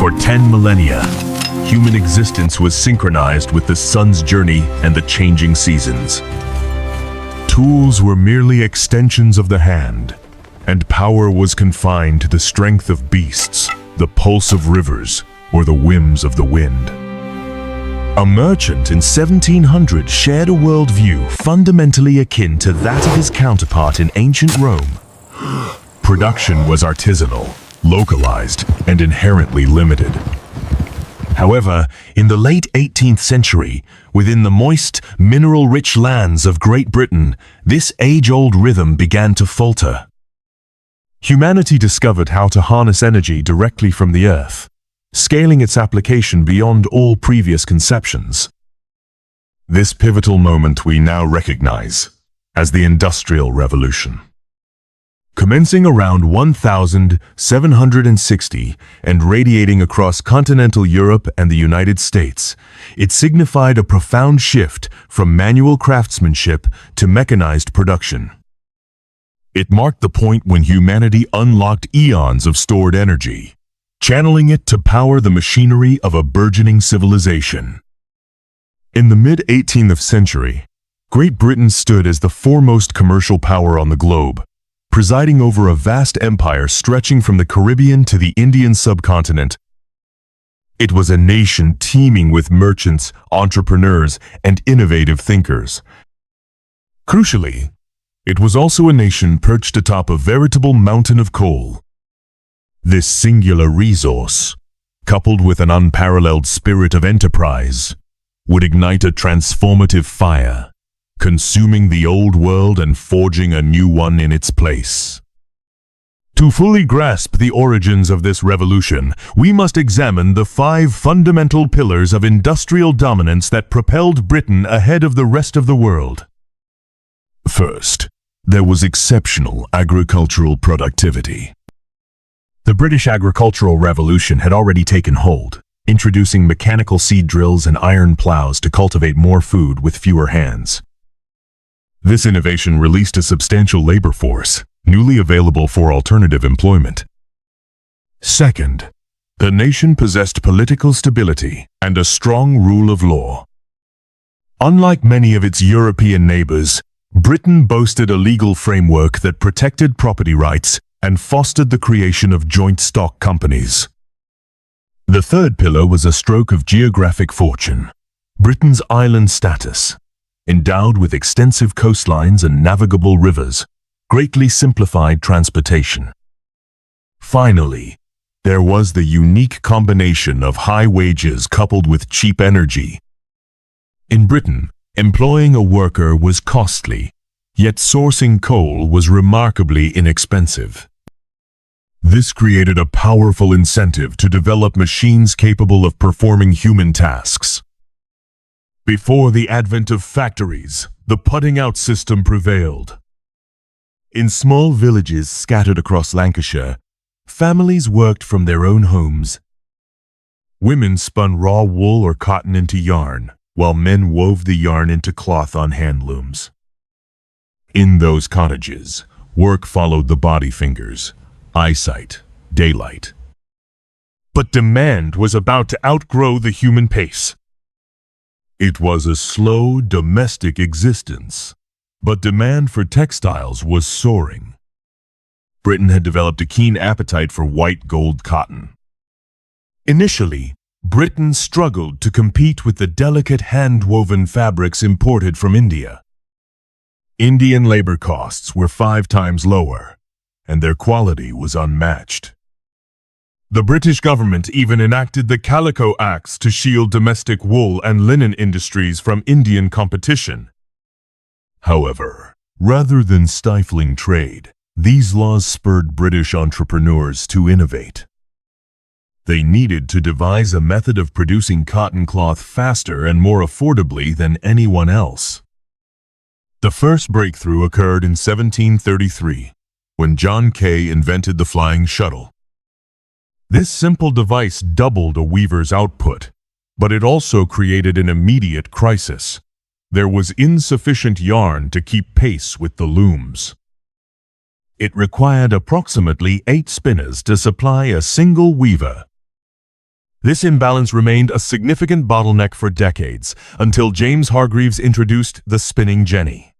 For 10 millennia, human existence was synchronized with the sun's journey and the changing seasons. Tools were merely extensions of the hand, and power was confined to the strength of beasts, the pulse of rivers, or the whims of the wind. A merchant in 1700 shared a worldview fundamentally akin to that of his counterpart in ancient Rome. Production was artisanal, localized, and inherently limited. However, in the late 18th century, within the moist, mineral-rich lands of Great Britain, this age-old rhythm began to falter. Humanity discovered how to harness energy directly from the earth, scaling its application beyond all previous conceptions. This pivotal moment we now recognize as the Industrial Revolution. Commencing around 1760 and radiating across continental Europe and the United States, it signified a profound shift from manual craftsmanship to mechanized production. It marked the point when humanity unlocked eons of stored energy, channeling it to power the machinery of a burgeoning civilization. In the mid-18th century, Great Britain stood as the foremost commercial power on the globe, presiding over a vast empire stretching from the Caribbean to the Indian subcontinent. It was a nation teeming with merchants, entrepreneurs, and innovative thinkers. Crucially, it was also a nation perched atop a veritable mountain of coal. This singular resource, coupled with an unparalleled spirit of enterprise, would ignite a transformative fire, consuming the old world and forging a new one in its place. To fully grasp the origins of this revolution, we must examine the 5 fundamental pillars of industrial dominance that propelled Britain ahead of the rest of the world. First, there was exceptional agricultural productivity. The British agricultural revolution had already taken hold, introducing mechanical seed drills and iron plows to cultivate more food with fewer hands. This innovation released a substantial labor force, newly available for alternative employment. Second, the nation possessed political stability and a strong rule of law. Unlike many of its European neighbors, Britain boasted a legal framework that protected property rights and fostered the creation of joint stock companies. The third pillar was a stroke of geographic fortune: Britain's island status. Endowed with extensive coastlines and navigable rivers, greatly simplified transportation. Finally, there was the unique combination of high wages coupled with cheap energy. In Britain, employing a worker was costly, yet sourcing coal was remarkably inexpensive. This created a powerful incentive to develop machines capable of performing human tasks. Before the advent of factories, the putting-out system prevailed. In small villages scattered across Lancashire, families worked from their own homes. Women spun raw wool or cotton into yarn, while men wove the yarn into cloth on hand looms. In those cottages, work followed the body fingers, eyesight, daylight. But demand was about to outgrow the human pace. It was a slow, domestic existence, but demand for textiles was soaring. Britain had developed a keen appetite for white gold cotton. Initially, Britain struggled to compete with the delicate hand-woven fabrics imported from India. Indian labor costs were 5 times lower, and their quality was unmatched. The British government even enacted the Calico Acts to shield domestic wool and linen industries from Indian competition. However, rather than stifling trade, these laws spurred British entrepreneurs to innovate. They needed to devise a method of producing cotton cloth faster and more affordably than anyone else. The first breakthrough occurred in 1733, when John Kay invented the flying shuttle. This simple device doubled a weaver's output, but it also created an immediate crisis. There was insufficient yarn to keep pace with the looms. It required approximately 8 spinners to supply a single weaver. This imbalance remained a significant bottleneck for decades, until James Hargreaves introduced the spinning jenny.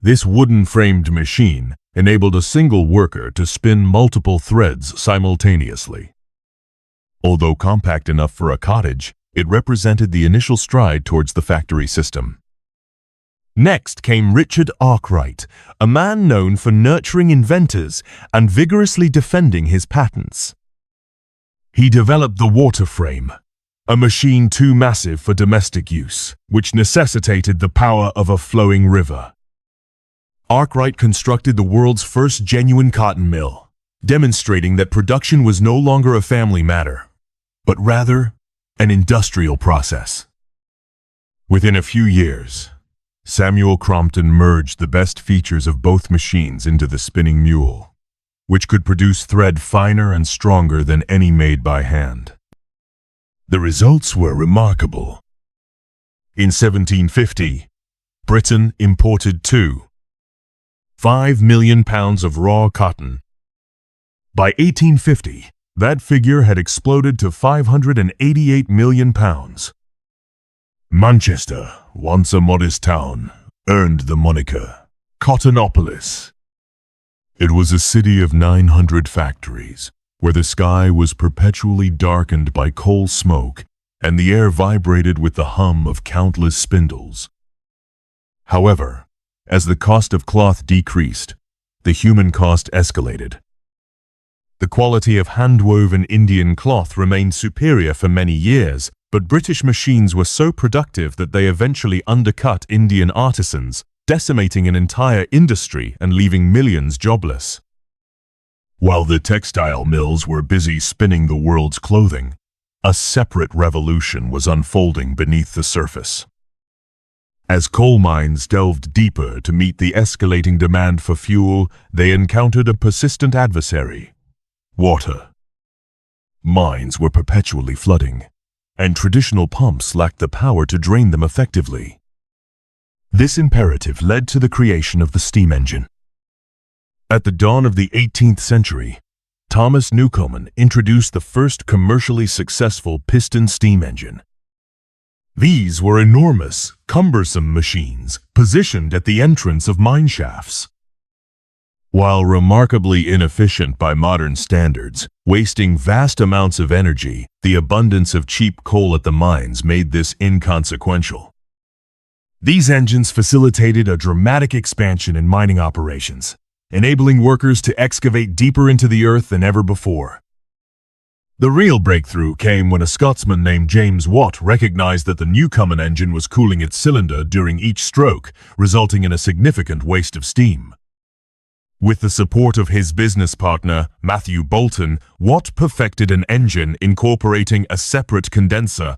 This wooden-framed machine enabled a single worker to spin multiple threads simultaneously. Although compact enough for a cottage, it represented the initial stride towards the factory system. Next came Richard Arkwright, a man known for nurturing inventors and vigorously defending his patents. He developed the water frame, a machine too massive for domestic use, which necessitated the power of a flowing river. Arkwright constructed the world's first genuine cotton mill, demonstrating that production was no longer a family matter, but rather an industrial process. Within a few years, Samuel Crompton merged the best features of both machines into the spinning mule, which could produce thread finer and stronger than any made by hand. The results were remarkable. In 1750, Britain imported 2.5 million pounds of raw cotton. By 1850, that figure had exploded to 588 million pounds. Manchester, once a modest town, earned the moniker Cottonopolis. It was a city of 900 factories, where the sky was perpetually darkened by coal smoke and the air vibrated with the hum of countless spindles. However, as the cost of cloth decreased, the human cost escalated. The quality of hand-woven Indian cloth remained superior for many years, but British machines were so productive that they eventually undercut Indian artisans, decimating an entire industry and leaving millions jobless. While the textile mills were busy spinning the world's clothing, a separate revolution was unfolding beneath the surface. As coal mines delved deeper to meet the escalating demand for fuel, they encountered a persistent adversary: water. Mines were perpetually flooding, and traditional pumps lacked the power to drain them effectively. This imperative led to the creation of the steam engine. At the dawn of the 18th century, Thomas Newcomen introduced the first commercially successful piston steam engine. These were enormous, cumbersome machines positioned at the entrance of mine shafts. While remarkably inefficient by modern standards, wasting vast amounts of energy, the abundance of cheap coal at the mines made this inconsequential. These engines facilitated a dramatic expansion in mining operations, enabling workers to excavate deeper into the earth than ever before. The real breakthrough came when a Scotsman named James Watt recognized that the Newcomen engine was cooling its cylinder during each stroke, resulting in a significant waste of steam. With the support of his business partner, Matthew Boulton, Watt perfected an engine incorporating a separate condenser.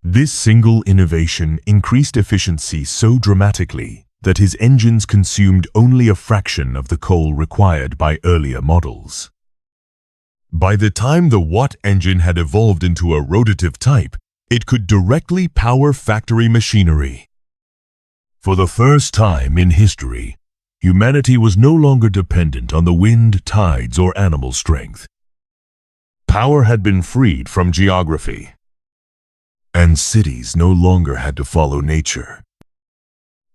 This single innovation increased efficiency so dramatically that his engines consumed only a fraction of the coal required by earlier models. By the time the Watt engine had evolved into a rotative type, it could directly power factory machinery. For the first time in history, humanity was no longer dependent on the wind, tides, or animal strength. Power had been freed from geography, and cities no longer had to follow nature.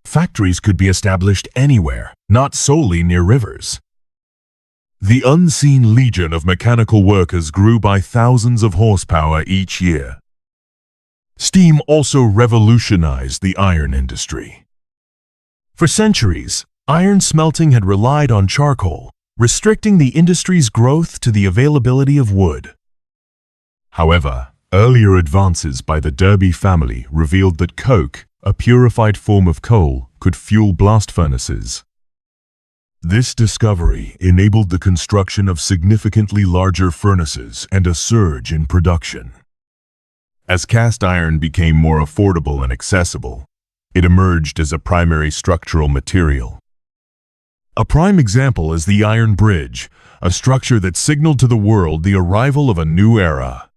Factories could be established anywhere, not solely near rivers. The unseen legion of mechanical workers grew by thousands of horsepower each year. Steam also revolutionized the iron industry. For centuries, iron smelting had relied on charcoal, restricting the industry's growth to the availability of wood. However, earlier advances by the Derby family revealed that coke, a purified form of coal, could fuel blast furnaces. This discovery enabled the construction of significantly larger furnaces and a surge in production. As cast iron became more affordable and accessible, it emerged as a primary structural material. A prime example is the Iron Bridge, a structure that signaled to the world the arrival of a new era.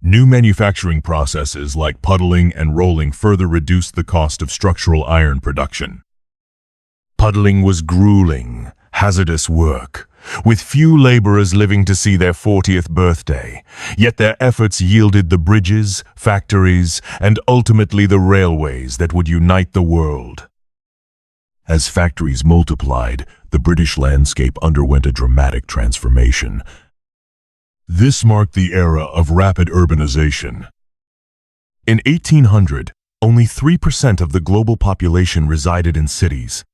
New manufacturing processes like puddling and rolling further reduced the cost of structural iron production. Puddling was grueling, hazardous work, with few laborers living to see their 40th birthday. Yet their efforts yielded the bridges, factories, and ultimately the railways that would unite the world. As factories multiplied, the British landscape underwent a dramatic transformation. This marked the era of rapid urbanization. In 1800, only 3% of the global population resided in cities.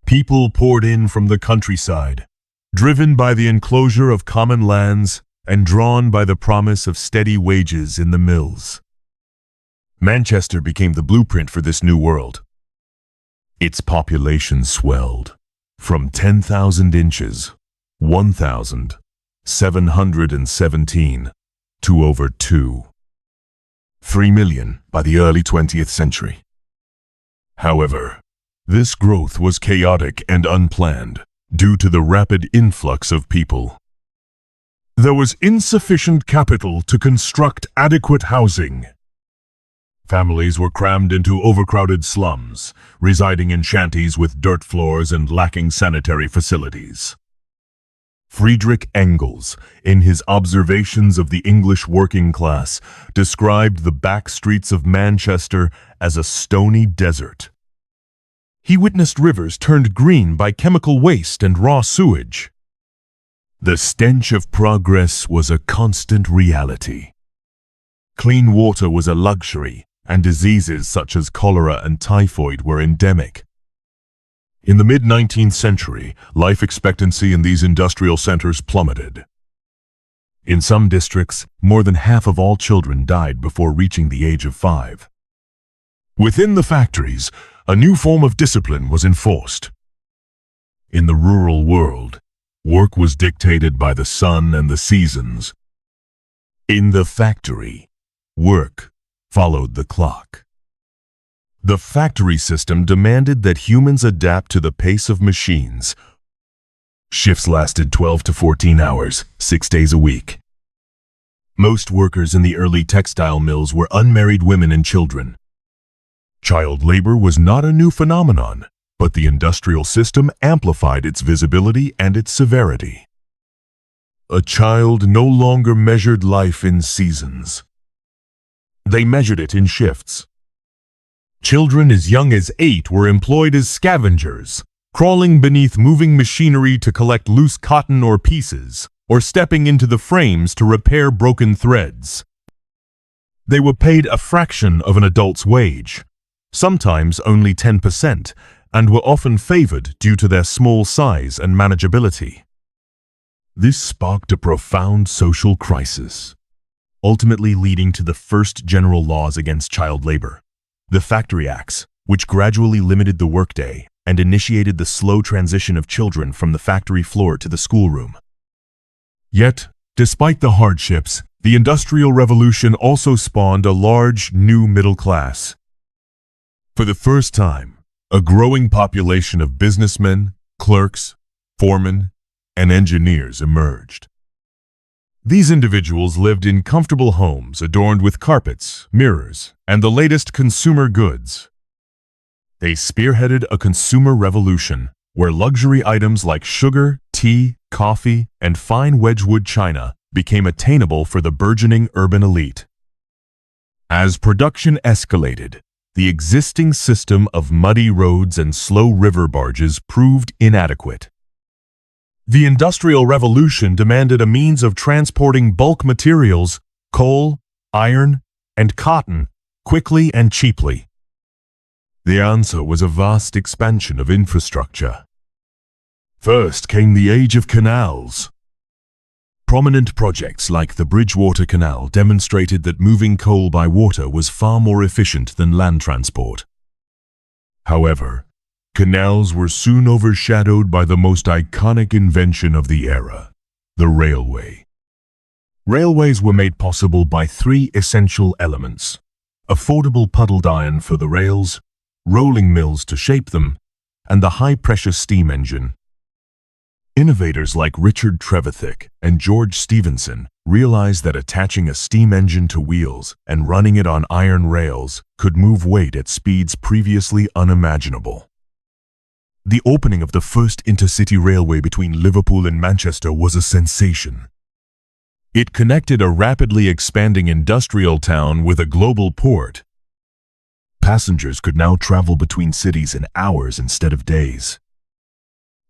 People poured in from the countryside, driven by the enclosure of common lands and drawn by the promise of steady wages in the mills. Manchester became the blueprint for this new world. Its population swelled from 10,000 inches, 1,717, to over 3 million by the early 20th century. However, this growth was chaotic and unplanned due to the rapid influx of people. There was insufficient capital to construct adequate housing. Families were crammed into overcrowded slums, residing in shanties with dirt floors and lacking sanitary facilities. Friedrich Engels, in his Observations of the English Working Class, described the back streets of Manchester as a stony desert. He witnessed rivers turned green by chemical waste and raw sewage. The stench of progress was a constant reality. Clean water was a luxury, and diseases such as cholera and typhoid were endemic. In the mid-19th century, life expectancy in these industrial centers plummeted. In some districts, more than half of all children died before reaching the age of 5. Within the factories, a new form of discipline was enforced. In the rural world, work was dictated by the sun and the seasons. In the factory, work followed the clock. The factory system demanded that humans adapt to the pace of machines. Shifts lasted 12 to 14 hours, 6 days a week. Most workers in the early textile mills were unmarried women and children. Child labor was not a new phenomenon, but the industrial system amplified its visibility and its severity. A child no longer measured life in seasons. They measured it in shifts. Children as young as 8 were employed as scavengers, crawling beneath moving machinery to collect loose cotton or pieces, or stepping into the frames to repair broken threads. They were paid a fraction of an adult's wage, sometimes only 10%, and were often favored due to their small size and manageability. This sparked a profound social crisis, ultimately leading to the first general laws against child labor, the Factory Acts, which gradually limited the workday and initiated the slow transition of children from the factory floor to the schoolroom. Yet, despite the hardships, the Industrial Revolution also spawned a large new middle class. For the first time, a growing population of businessmen, clerks, foremen, and engineers emerged. These individuals lived in comfortable homes adorned with carpets, mirrors, and the latest consumer goods. They spearheaded a consumer revolution where luxury items like sugar, tea, coffee, and fine Wedgwood china became attainable for the burgeoning urban elite. As production escalated, the existing system of muddy roads and slow river barges proved inadequate. The Industrial Revolution demanded a means of transporting bulk materials, coal, iron, and cotton, quickly and cheaply. The answer was a vast expansion of infrastructure. First came the age of canals. Prominent projects like the Bridgewater Canal demonstrated that moving coal by water was far more efficient than land transport. However, canals were soon overshadowed by the most iconic invention of the era, the railway. Railways were made possible by 3 essential elements: affordable puddled iron for the rails, rolling mills to shape them, and the high-pressure steam engine. Innovators like Richard Trevithick and George Stephenson realized that attaching a steam engine to wheels and running it on iron rails could move weight at speeds previously unimaginable. The opening of the first intercity railway between Liverpool and Manchester was a sensation. It connected a rapidly expanding industrial town with a global port. Passengers could now travel between cities in hours instead of days.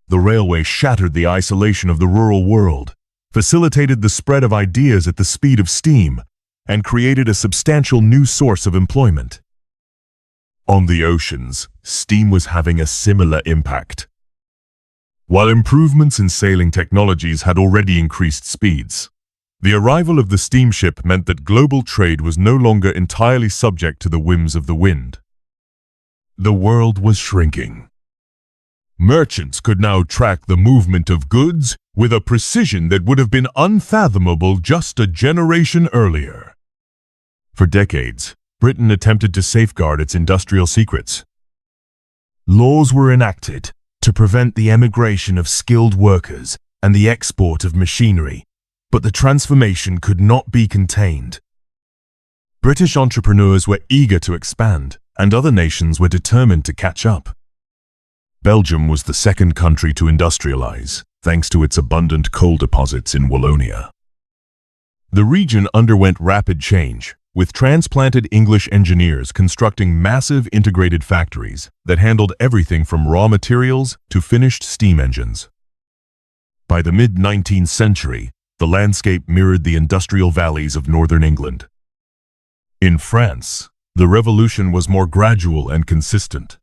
The railway shattered the isolation of the rural world, facilitated the spread of ideas at the speed of steam, and created a substantial new source of employment. On the oceans, steam was having a similar impact. While improvements in sailing technologies had already increased speeds, the arrival of the steamship meant that global trade was no longer entirely subject to the whims of the wind. The world was shrinking. Merchants could now track the movement of goods with a precision that would have been unfathomable just a generation earlier. For decades, Britain attempted to safeguard its industrial secrets. Laws were enacted to prevent the emigration of skilled workers and the export of machinery, but the transformation could not be contained. British entrepreneurs were eager to expand, and other nations were determined to catch up. Belgium was the second country to industrialize, thanks to its abundant coal deposits in Wallonia. The region underwent rapid change, with transplanted English engineers constructing massive integrated factories that handled everything from raw materials to finished steam engines. By the mid-19th century, the landscape mirrored the industrial valleys of northern England. In France, the revolution was more gradual and consistent.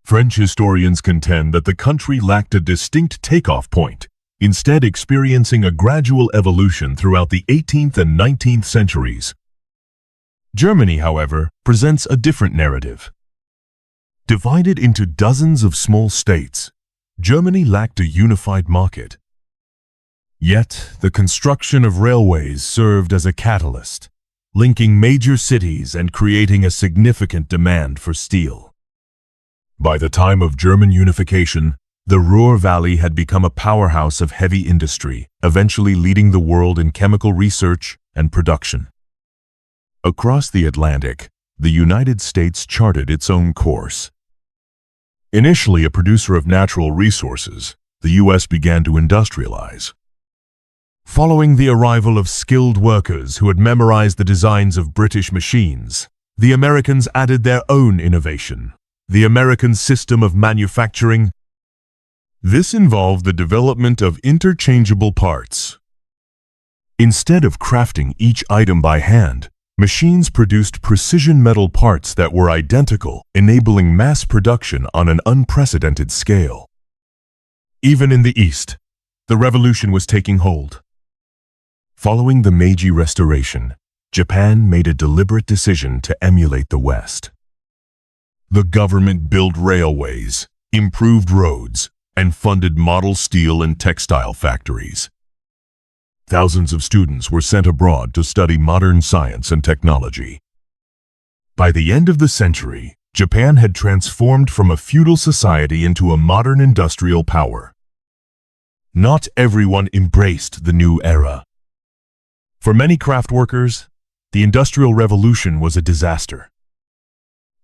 French historians contend that the country lacked a distinct takeoff point, instead experiencing a gradual evolution throughout the 18th and 19th centuries. Germany, however, presents a different narrative. Divided into dozens of small states, Germany lacked a unified market. Yet, the construction of railways served as a catalyst, linking major cities and creating a significant demand for steel. By the time of German unification, the Ruhr Valley had become a powerhouse of heavy industry, eventually leading the world in chemical research and production. Across the Atlantic, the United States charted its own course. Initially a producer of natural resources, the U.S. began to industrialize. Following the arrival of skilled workers who had memorized the designs of British machines, the Americans added their own innovation, the American system of manufacturing. This involved the development of interchangeable parts. Instead of crafting each item by hand, machines produced precision metal parts that were identical, enabling mass production on an unprecedented scale. Even in the East, the revolution was taking hold. Following the Meiji Restoration, Japan made a deliberate decision to emulate the West. The government built railways, improved roads, and funded model steel and textile factories. Thousands of students were sent abroad to study modern science and technology. By the end of the century, Japan had transformed from a feudal society into a modern industrial power. Not everyone embraced the new era. For many craft workers, the Industrial Revolution was a disaster.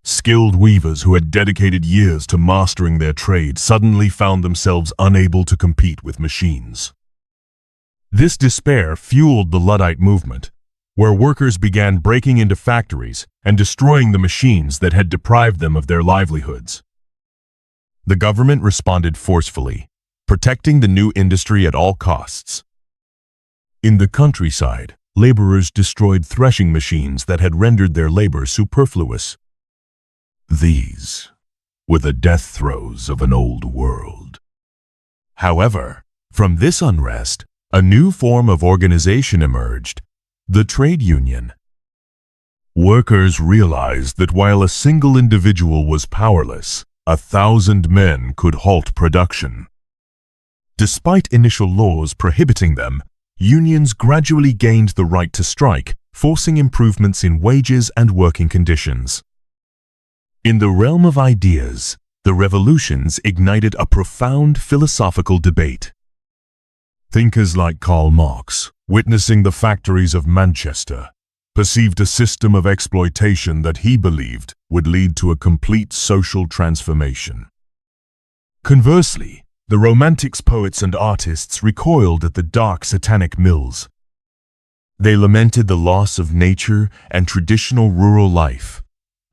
Skilled weavers who had dedicated years to mastering their trade suddenly found themselves unable to compete with machines. This despair fueled the Luddite movement, where workers began breaking into factories and destroying the machines that had deprived them of their livelihoods. The government responded forcefully, protecting the new industry at all costs. In the countryside, laborers destroyed threshing machines that had rendered their labor superfluous. These were the death throes of an old world. However, from this unrest, a new form of organization emerged, the trade union. Workers realized that while a single individual was powerless, 1,000 men could halt production. Despite initial laws prohibiting them, unions gradually gained the right to strike, forcing improvements in wages and working conditions. In the realm of ideas, the revolutions ignited a profound philosophical debate. Thinkers like Karl Marx, witnessing the factories of Manchester, perceived a system of exploitation that he believed would lead to a complete social transformation. Conversely, the Romantics poets and artists recoiled at the dark satanic mills. They lamented the loss of nature and traditional rural life,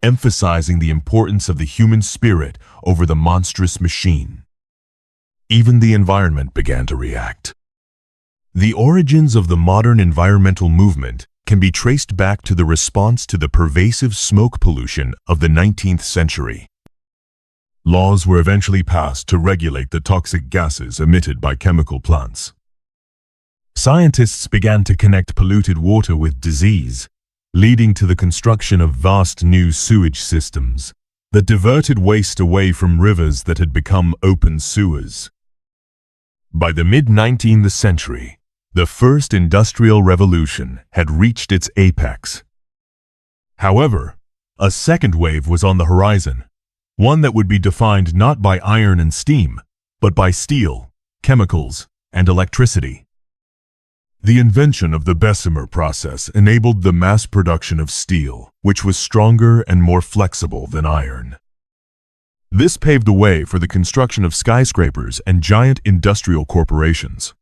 emphasizing the importance of the human spirit over the monstrous machine. Even the environment began to react. The origins of the modern environmental movement can be traced back to the response to the pervasive smoke pollution of the 19th century. Laws were eventually passed to regulate the toxic gases emitted by chemical plants. Scientists began to connect polluted water with disease, leading to the construction of vast new sewage systems that diverted waste away from rivers that had become open sewers. By the mid-19th century, the first industrial revolution had reached its apex. However, a second wave was on the horizon, one that would be defined not by iron and steam, but by steel, chemicals, and electricity. The invention of the Bessemer process enabled the mass production of steel, which was stronger and more flexible than iron. This paved the way for the construction of skyscrapers and giant industrial corporations.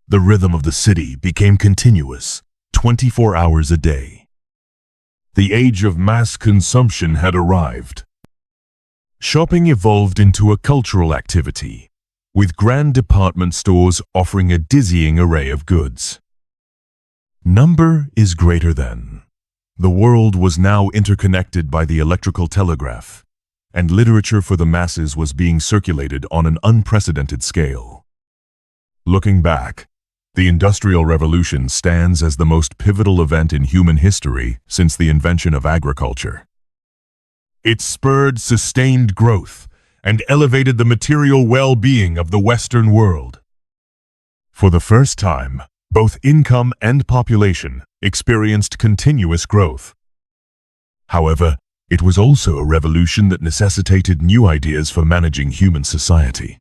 The rhythm of the city became continuous, 24 hours a day. The age of mass consumption had arrived. Shopping evolved into a cultural activity, with grand department stores offering a dizzying array of goods. Number is greater than. The world was now interconnected by the electrical telegraph, and literature for the masses was being circulated on an unprecedented scale. Looking back, the Industrial Revolution stands as the most pivotal event in human history since the invention of agriculture. It spurred sustained growth and elevated the material well-being of the Western world. For the first time, both income and population experienced continuous growth. However, it was also a revolution that necessitated new ideas for managing human society.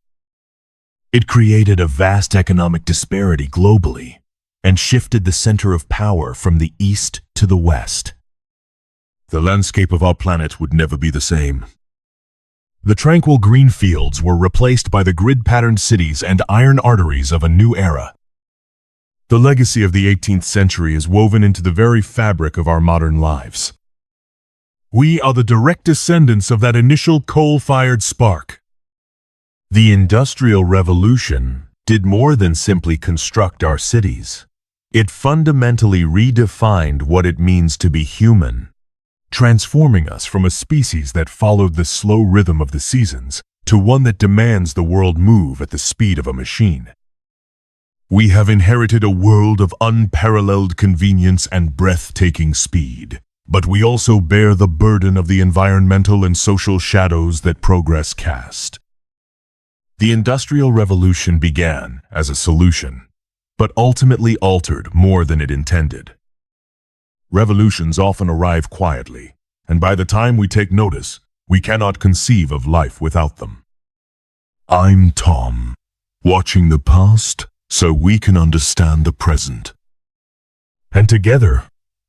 It created a vast economic disparity globally and shifted the center of power from the east to the west. The landscape of our planet would never be the same. The tranquil green fields were replaced by the grid-patterned cities and iron arteries of a new era. The legacy of the 18th century is woven into the very fabric of our modern lives. We are the direct descendants of that initial coal-fired spark. The Industrial Revolution did more than simply construct our cities. It fundamentally redefined what it means to be human, transforming us from a species that followed the slow rhythm of the seasons to one that demands the world move at the speed of a machine. We have inherited a world of unparalleled convenience and breathtaking speed, but we also bear the burden of the environmental and social shadows that progress cast. The Industrial Revolution began as a solution, but ultimately altered more than it intended. Revolutions often arrive quietly, and by the time we take notice, we cannot conceive of life without them. I'm Tom, watching the past so we can understand the present. And together,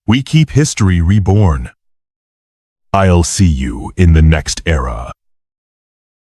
we keep history reborn. I'll see you in the next era.